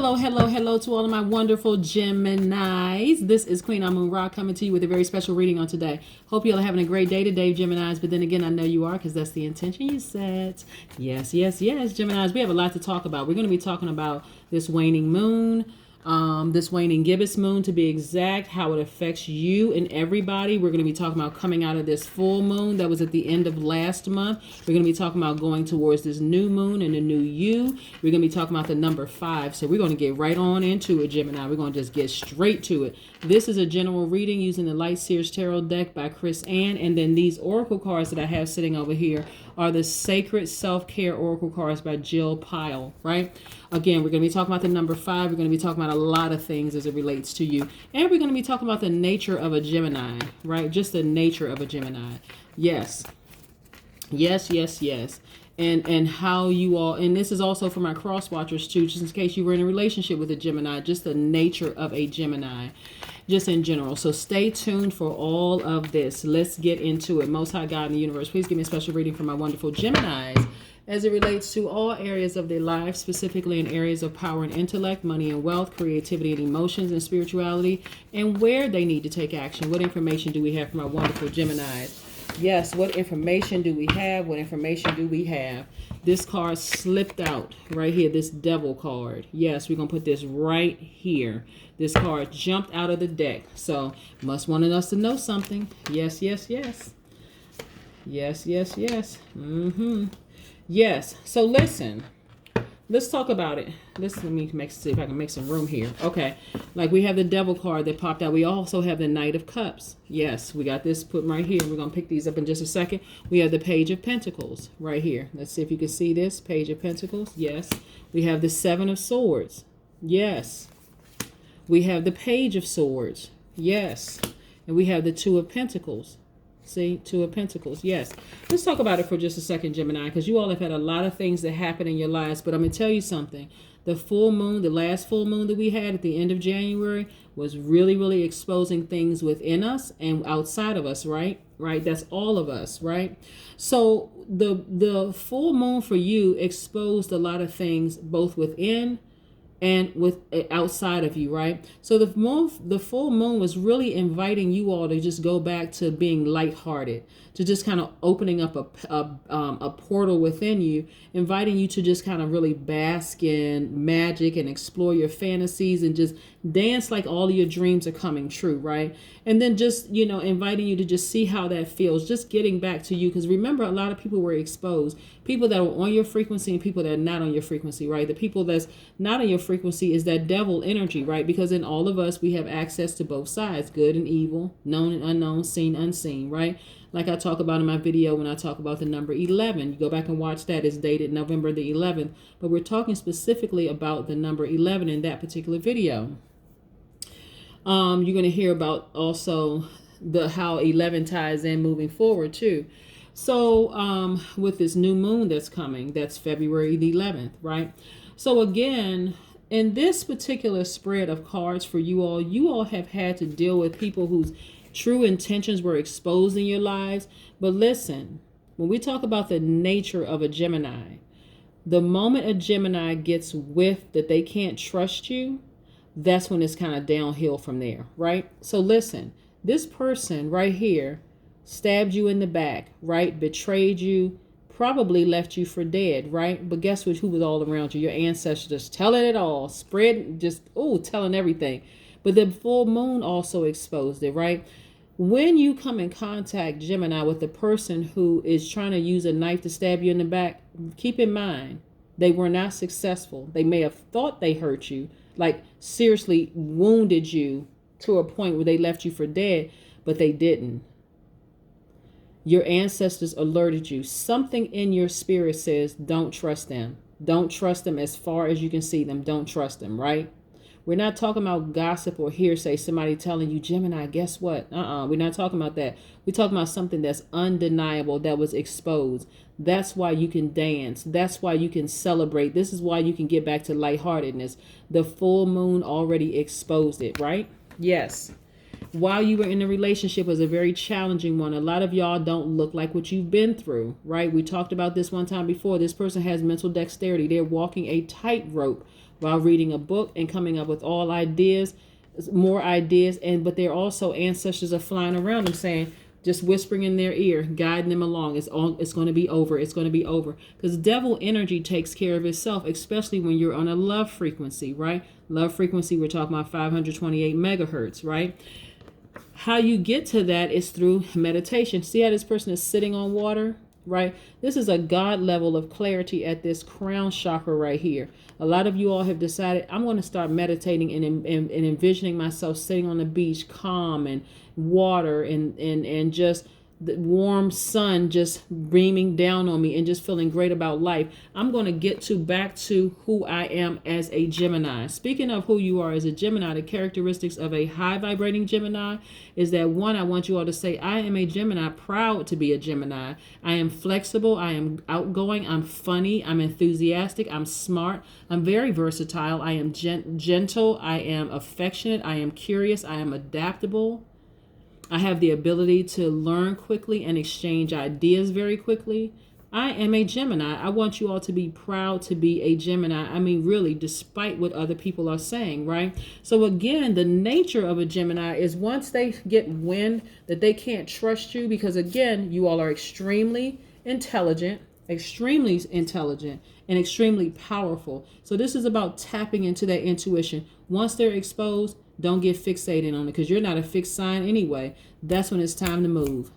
Hello, hello, hello to all of my wonderful Geminis. This is Queen Amun Ra coming to you with a very special reading on today. Hope you all are having a great day today, Geminis. But then again, I know you are because that's the intention you set. Yes, yes, yes, Geminis. We have a lot to talk about. We're going to be talking about this waning moon. This waning gibbous moon, to be exact, how it affects you and everybody. We're going to be talking about coming out of this full moon that was at the end of last month. We're going to be talking about going towards this new moon and the new you. We're going to be talking about the number 5. So we're going to get right on into it, Gemini. We're going to just get straight to it. This is a general reading using the Light Seers Tarot deck by Chris Ann. And then these oracle cards that I have sitting over here are the Sacred Self-Care Oracle cards by Jill Pyle, right? Again, we're going to be talking about the number 5. We're going to be talking about a lot of things as it relates to you. And we're going to be talking about the nature of a Gemini, right? Just the nature of a Gemini. Yes. Yes, yes, yes. And how you all, and this is also for my cross watchers too, just in case you were in a relationship with a Gemini, just the nature of a Gemini, just in general. So stay tuned for all of this. Let's get into it. Most High God in the universe, please give me a special reading for my wonderful Geminis as it relates to all areas of their lives, specifically in areas of power and intellect, money and wealth, creativity and emotions and spirituality, and where they need to take action. What information do we have from our wonderful Geminis? Yes, what information do we have? What information do we have? This card slipped out right here, this devil card. Yes, we're going to put this right here. This card jumped out of the deck. So, must want us to know something. Yes, yes, yes. Yes, yes, yes. Yes, so listen, let's talk about it. Let me see if I can make some room here. Okay, like we have the devil card that popped out. We also have the Knight of Cups. Yes, we got this put right here. We're going to pick these up in just a second. We have the Page of Pentacles right here. Let's see if you can see this. Page of Pentacles. Yes. We have the Seven of Swords. Yes. We have the Page of Swords. Yes. And we have the Two of Pentacles. See, Two of Pentacles. Yes. Let's talk about it for just a second, Gemini, because you all have had a lot of things that happen in your lives. But I'm going to tell you something. The full moon, the last full moon that we had at the end of January was really, really exposing things within us and outside of us, right? Right? That's all of us, right? So the full moon for you exposed a lot of things both within and with outside of you, right? So the full moon was really inviting you all to just go back to being lighthearted, to just kind of opening up a portal within you, inviting you to just kind of really bask in magic and explore your fantasies and just dance like all of your dreams are coming true, right? And then just, inviting you to just see how that feels, just getting back to you. Because remember, a lot of people were exposed, people that are on your frequency and people that are not on your frequency, right? The people that's not on your frequency is that devil energy, right? Because in all of us, we have access to both sides, good and evil, known and unknown, seen, unseen, right? Like I talk about in my video when I talk about the number 11. You go back and watch that. It's dated November the 11th. But we're talking specifically about the number 11 in that particular video. You're going to hear about also how 11 ties in moving forward too. So with this new moon that's coming, that's February the 11th, right? So again, in this particular spread of cards for you all have had to deal with people whose true intentions were exposed in your lives. But listen, when we talk about the nature of a Gemini, the moment a Gemini gets whiffed that they can't trust you, that's when it's kind of downhill from there, right? So listen, this person right here stabbed you in the back, right? Betrayed you, probably left you for dead, right? But guess what? Who was all around you? Your ancestors telling it all, telling everything. But the full moon also exposed it, right? When you come in contact, Gemini, with the person who is trying to use a knife to stab you in the back, keep in mind, they were not successful. They may have thought they hurt you, like seriously wounded you to a point where they left you for dead, but they didn't. Your ancestors alerted you. Something in your spirit says, don't trust them. Don't trust them as far as you can see them. Don't trust them, right? We're not talking about gossip or hearsay, somebody telling you, Gemini, guess what? We're not talking about that. We're talking about something that's undeniable, that was exposed. That's why you can dance. That's why you can celebrate. This is why you can get back to lightheartedness. The full moon already exposed it, right? Yes. While you were in a relationship was a very challenging one. A lot of y'all don't look like what you've been through, right? We talked about this one time before. This person has mental dexterity. They're walking a tightrope while reading a book and coming up with all ideas, more ideas. But they're also ancestors are flying around them saying, just whispering in their ear, guiding them along. It's going to be over. It's going to be over. Because devil energy takes care of itself, especially when you're on a love frequency, right? Love frequency, we're talking about 528 megahertz, right? How you get to that is through meditation. See how this person is sitting on water, right? This is a God level of clarity at this crown chakra right here. A lot of you all have decided, I'm going to start meditating and envisioning myself sitting on the beach, calm and water and just the warm sun just beaming down on me and just feeling great about life. I'm going to get back to who I am as a Gemini. Speaking of who you are as a Gemini, the characteristics of a high vibrating Gemini is that, one, I want you all to say, I am a Gemini, proud to be a Gemini. I am flexible. I am outgoing. I'm funny. I'm enthusiastic. I'm smart. I'm very versatile. I am gentle. I am affectionate. I am curious. I am adaptable. I have the ability to learn quickly and exchange ideas very quickly. I am a Gemini. I want you all to be proud to be a Gemini. I mean, really, despite what other people are saying, right? So again, the nature of a Gemini is once they get wind that they can't trust you, because again, you all are extremely intelligent, and extremely powerful. So this is about tapping into that intuition. Once they're exposed, don't get fixated on it, because you're not a fixed sign anyway. That's when it's time to move.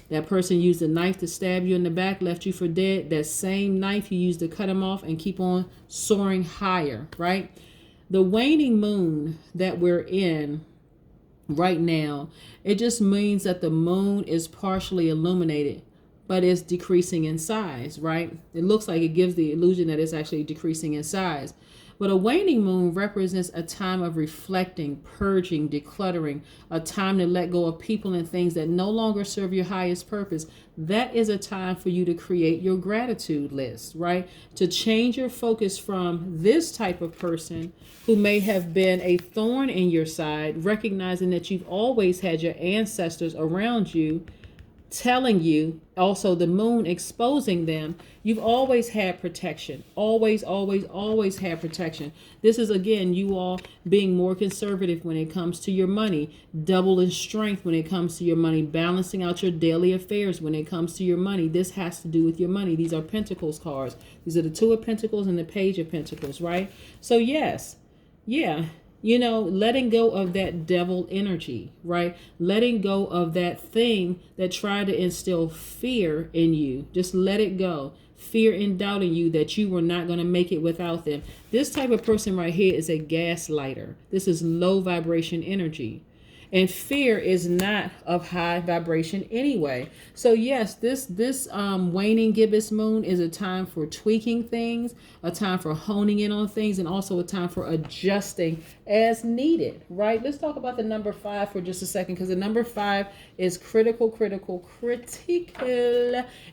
That person used a knife to stab you in the back, left you for dead. That same knife you used to cut them off and keep on soaring higher, right? The waning moon that we're in right now, it just means that the moon is partially illuminated, but it's decreasing in size, right? It looks like it gives the illusion that it's actually decreasing in size. But a waning moon represents a time of reflecting, purging, decluttering, a time to let go of people and things that no longer serve your highest purpose. That is a time for you to create your gratitude list, right? To change your focus from this type of person who may have been a thorn in your side, recognizing that you've always had your ancestors around you, telling you, also the moon exposing them, you've always had protection. Always had protection. This is, again, you all being more conservative when it comes to your money, double in strength when it comes to your money, balancing out your daily affairs when it comes to your money. This has to do with your money. These are Pentacles cards. These are the Two of Pentacles and the Page of Pentacles, right? So yes, yeah. Letting go of that devil energy, right? Letting go of that thing that tried to instill fear in you. Just let it go. Fear and doubt in you that you were not going to make it without them. This type of person right here is a gaslighter. This is low vibration energy. And fear is not of high vibration anyway. So yes, this waning gibbous moon is a time for tweaking things, a time for honing in on things, and also a time for adjusting as needed, right? Let's talk about the number 5 for just a second, because the number 5 is critical.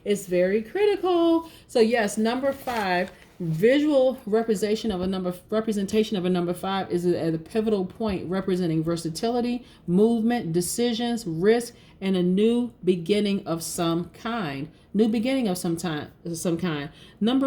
It's very critical. So yes, number 5. Visual representation of a number 5 is at a pivotal point, representing versatility, movement, decisions, risk, and a new beginning of some kind. Number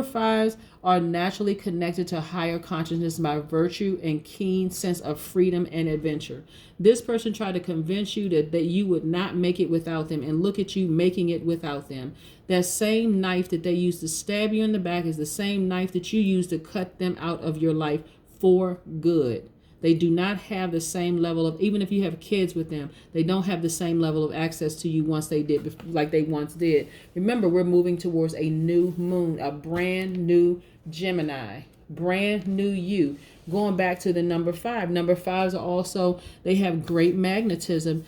5s are naturally connected to higher consciousness by virtue and keen sense of freedom and adventure. This person tried to convince you that you would not make it without them, and look at you making it without them. That same knife that they used to stab you in the back is the same knife that you used to cut them out of your life for good. They do not have the same level of, even if you have kids with them, they don't have the same level of access to you like they once did. Remember, we're moving towards a new moon, a brand new Gemini, brand new you. Going back to the number 5. Number 5s are also, they have great magnetism,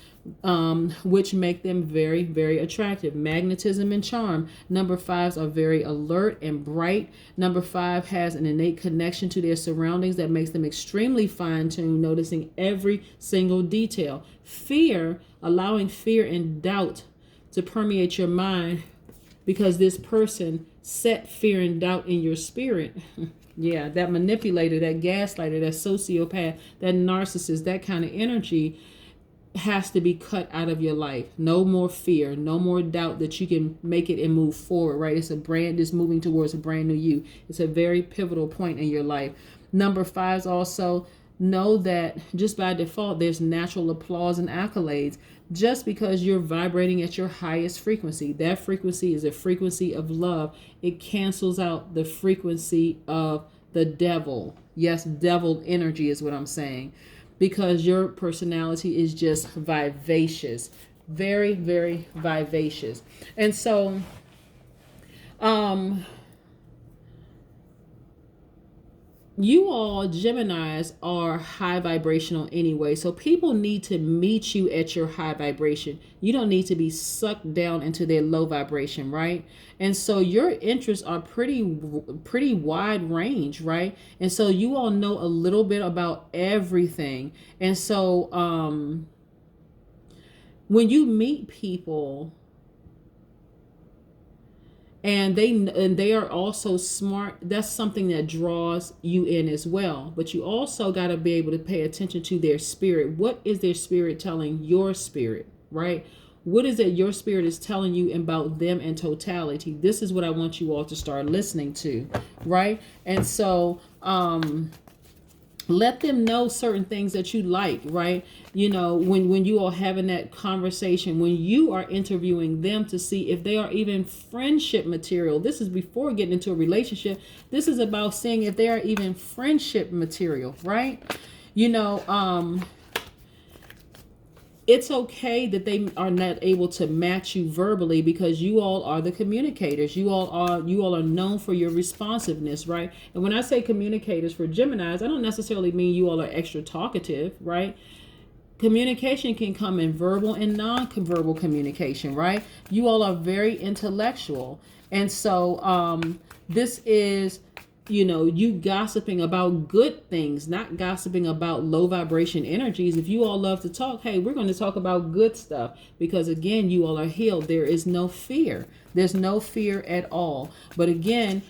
which make them very, very attractive. Magnetism and charm. Number 5s are very alert and bright. Number 5 has an innate connection to their surroundings that makes them extremely fine-tuned, noticing every single detail. Fear, allowing fear and doubt to permeate your mind, because this person set fear and doubt in your spirit. Yeah, that manipulator, that gaslighter, that sociopath, that narcissist, that kind of energy has to be cut out of your life. No more fear, no more doubt that you can make it and move forward, right? It's moving towards a brand new you. It's a very pivotal point in your life. Number 5 is also know that just by default, there's natural applause and accolades just because you're vibrating at your highest frequency. That frequency is a frequency of love. It cancels out the frequency of the devil. Yes, devil energy is what I'm saying, because your personality is just vivacious, very, very vivacious. And so, you all Geminis are high vibrational anyway, so people need to meet you at your high vibration. You don't need to be sucked down into their low vibration, right? And so your interests are pretty wide range, right? And so you all know a little bit about everything. And so when you meet people and they are also smart, that's something that draws you in as well. But you also got to be able to pay attention to their spirit. What is their spirit telling your spirit, right? What is it your spirit is telling you about them in totality? This is what I want you all to start listening to, right? And so let them know certain things that you like, right? You know, when you are having that conversation, when you are interviewing them to see if they are even friendship material. This is before getting into a relationship. This is about seeing if they are even friendship material, right? You know, it's okay that they are not able to match you verbally, because you all are the communicators. You all are known for your responsiveness, right? And when I say communicators for Geminis, I don't necessarily mean you all are extra talkative, right? Communication can come in verbal and non-verbal communication, right? You all are very intellectual. And so this is, you know, you gossiping about good things, not gossiping about low vibration energies. If you all love to talk, hey, we're going to talk about good stuff, because again, you all are healed. There is no fear. There's no fear at all. But again,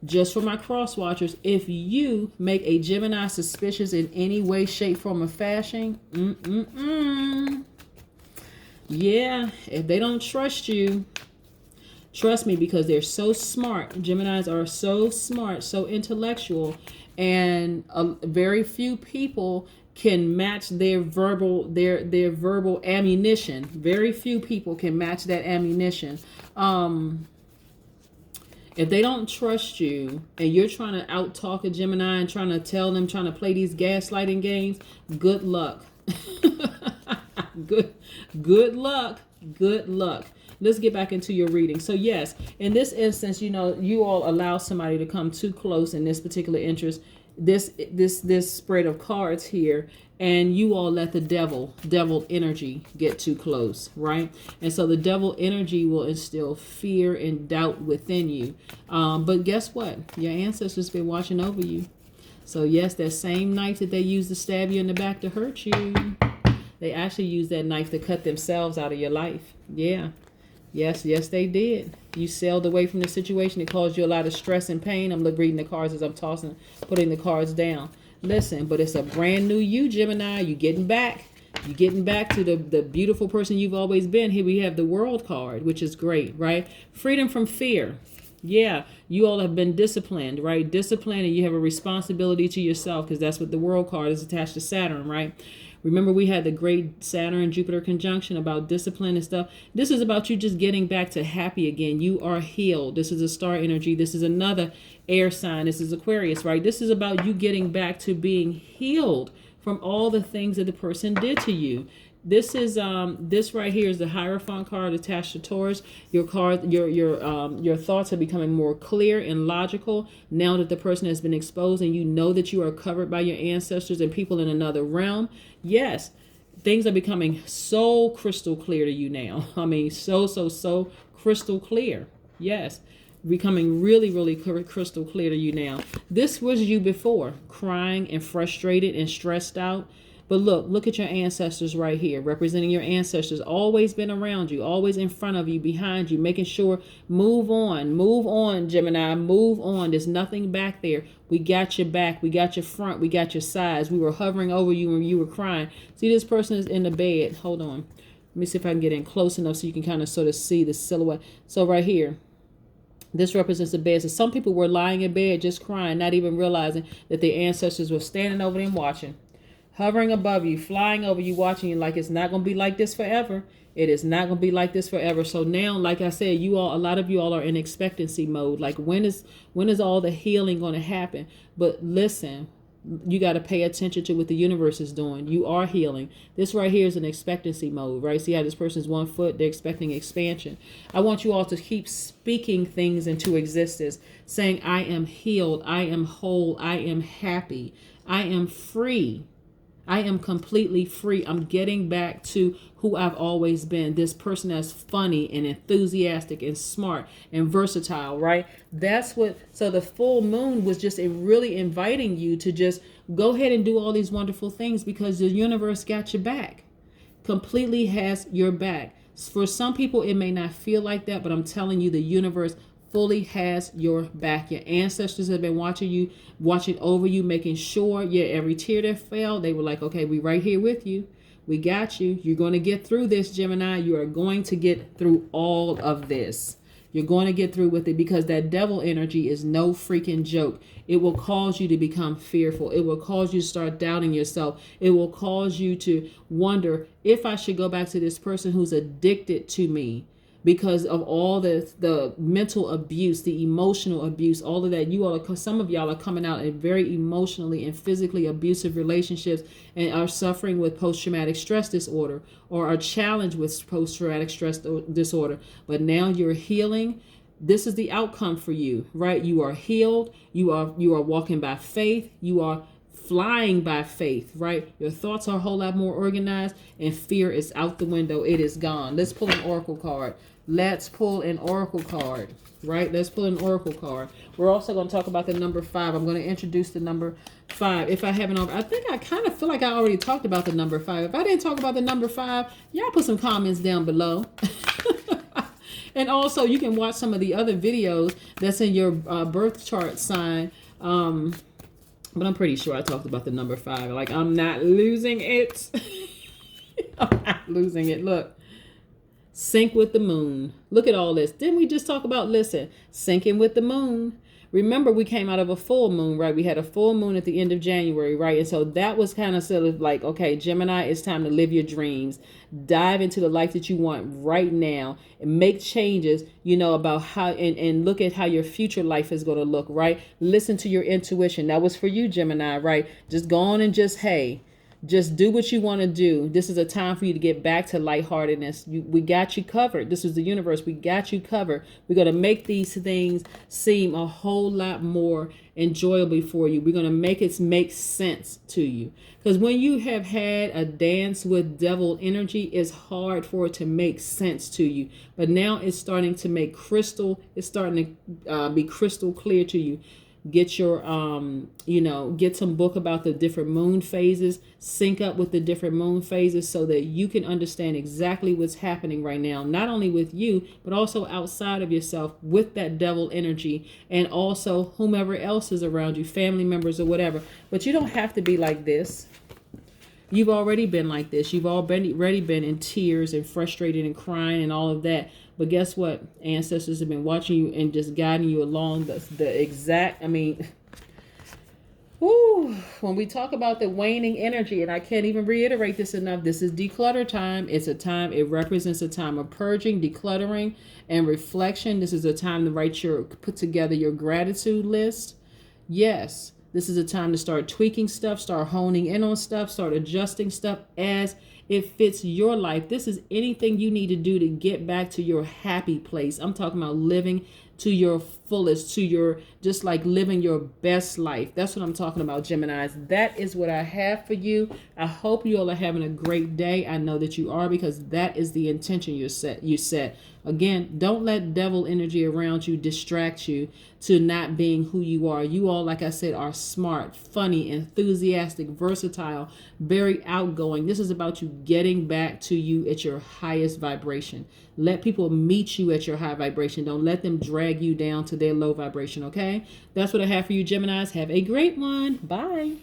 just for my cross watchers, if you make a Gemini suspicious in any way, shape, form, or fashion, yeah, if they don't trust you, trust me, because they're so smart. Geminis are so smart, so intellectual, and very few people can match their verbal ammunition. Very few people can match that ammunition. If they don't trust you and you're trying to out talk a Gemini and trying to tell them, trying to play these gaslighting games, good luck. Good luck. Good luck. Let's get back into your reading. So yes, in this instance, you know, you all allow somebody to come too close in this particular interest, this spread of cards here, and you all let the devil energy get too close, right? And so the devil energy will instill fear and doubt within you. But guess what? Your ancestors been watching over you. So yes, that same knife that they used to stab you in the back to hurt you, they actually used that knife to cut themselves out of your life. Yeah. Yes, they did. You sailed away from the situation. It caused you a lot of stress and pain. I'm reading the cards as I'm putting the cards down. Listen, but it's a brand new you, Gemini. You're getting back. You're getting back to the beautiful person you've always been. Here we have the World card, which is great, right? Freedom from fear. Yeah, you all have been disciplined, right? Disciplined, and you have a responsibility to yourself, because that's what the World card is attached to Saturn, right? Remember, we had the great Saturn-Jupiter conjunction about discipline and stuff. This is about you just getting back to happy again. You are healed. This is a star energy. This is another air sign. This is Aquarius, right? This is about you getting back to being healed from all the things that the person did to you. This is this right here is the Hierophant card attached to Taurus. Your thoughts are becoming more clear and logical now that the person has been exposed, and you know that you are covered by your ancestors and people in another realm. Yes, things are becoming so crystal clear to you now. I mean, so crystal clear. Yes, becoming really crystal clear to you now. This was you before, crying and frustrated and stressed out. But look at your ancestors right here, representing your ancestors, always been around you, always in front of you, behind you, making sure, move on, Gemini, move on. There's nothing back there. We got your back, we got your front, we got your sides. We were hovering over you when you were crying. See, this person is in the bed. Hold on. Let me see if I can get in close enough so you can kind of sort of see the silhouette. So right here, This represents the bed. So some people were lying in bed just crying, not even realizing that their ancestors were standing over them watching, hovering above you, flying over you, watching you. Like, it's not going to be like this forever. It is not going to be like this forever. So now, like I said, you all, a lot of you all are in expectancy mode. Like, when is all the healing going to happen? But listen, you got to pay attention to what the universe is doing. You are healing. This right here is an expectancy mode, right? See how this person's 1 foot, they're expecting expansion. I want you all to keep speaking things into existence, saying, I am healed, I am whole, I am happy, I am free. I am completely free. I'm getting back to who I've always been. This person that's funny and enthusiastic and smart and versatile, right? That's what, so the full moon was just really inviting you to just go ahead and do all these wonderful things because the universe got your back. Completely has your back. For some people, it may not feel like that, but I'm telling you, the universe fully has your back. Your ancestors have been watching you, watching over you, making sure, every tear that fell, they were like, okay, we right here with you. We got you. You're going to get through this, Gemini. You are going to get through all of this. You're going to get through with it because that devil energy is no freaking joke. It will cause you to become fearful. It will cause you to start doubting yourself. It will cause you to wonder if I should go back to this person who's addicted to me, because of all the mental abuse, the emotional abuse, all of that. You all, some of y'all are coming out in very emotionally and physically abusive relationships and are suffering with post-traumatic stress disorder or are challenged with post-traumatic stress disorder. But now you're healing. This is the outcome for you, right? You are healed. You are walking by faith. You are flying by faith, right? Your thoughts are a whole lot more organized and fear is out the window. It is gone. Let's pull an oracle card. Let's pull an oracle card, right? Let's pull an oracle card. We're also going to talk about the number 5. I'm going to introduce the number 5. If I haven't already, I think I kind of feel like I already talked about the number 5. If I didn't talk about the number 5, y'all put some comments down below. And also, you can watch some of the other videos that's in your birth chart sign. But I'm pretty sure I talked about the number 5. Like, I'm not losing it. I'm not losing it. Look. Sync with the moon. Look at all this. Didn't we just talk about, listen, syncing with the moon? Remember, we came out of a full moon, right? We had a full moon at the end of January, right? And so that was kind of sort of like, okay, Gemini, it's time to live your dreams. Dive into the life that you want right now and make changes, about how, and look at how your future life is going to look, right? Listen to your intuition. That was for you, Gemini, right? Just go on and just do what you want to do. This is a time for you to get back to lightheartedness. We got you covered. This is the universe. We got you covered. We're going to make these things seem a whole lot more enjoyable for you. We're going to make it make sense to you. Because when you have had a dance with devil energy, it's hard for it to make sense to you. But now it's starting to be crystal clear to you. Get your, get some book about the different moon phases, sync up with the different moon phases so that you can understand exactly what's happening right now, not only with you, but also outside of yourself with that devil energy and also whomever else is around you, family members or whatever. But you don't have to be like this. You've already been like this. You've already been in tears and frustrated and crying and all of that. But guess what? Ancestors have been watching you and just guiding you along the exact, when we talk about the waning energy, and I can't even reiterate this enough, this is declutter time. It's a time, it represents a time of purging, decluttering, and reflection. This is a time to put together your gratitude list. Yes. This is a time to start tweaking stuff, start honing in on stuff, start adjusting stuff as it fits your life. This is anything you need to do to get back to your happy place. I'm talking about living to your fullest, just like living your best life. That's what I'm talking about, Geminis. That is what I have for you. I hope you all are having a great day. I know that you are, because that is the intention you set. Again, don't let devil energy around you distract you to not being who you are. You all, like I said, are smart, funny, enthusiastic, versatile, very outgoing. This is about you getting back to you at your highest vibration. Let people meet you at your high vibration. Don't let them drag you down to their low vibration, okay? That's what I have for you, Geminis. Have a great one. Bye.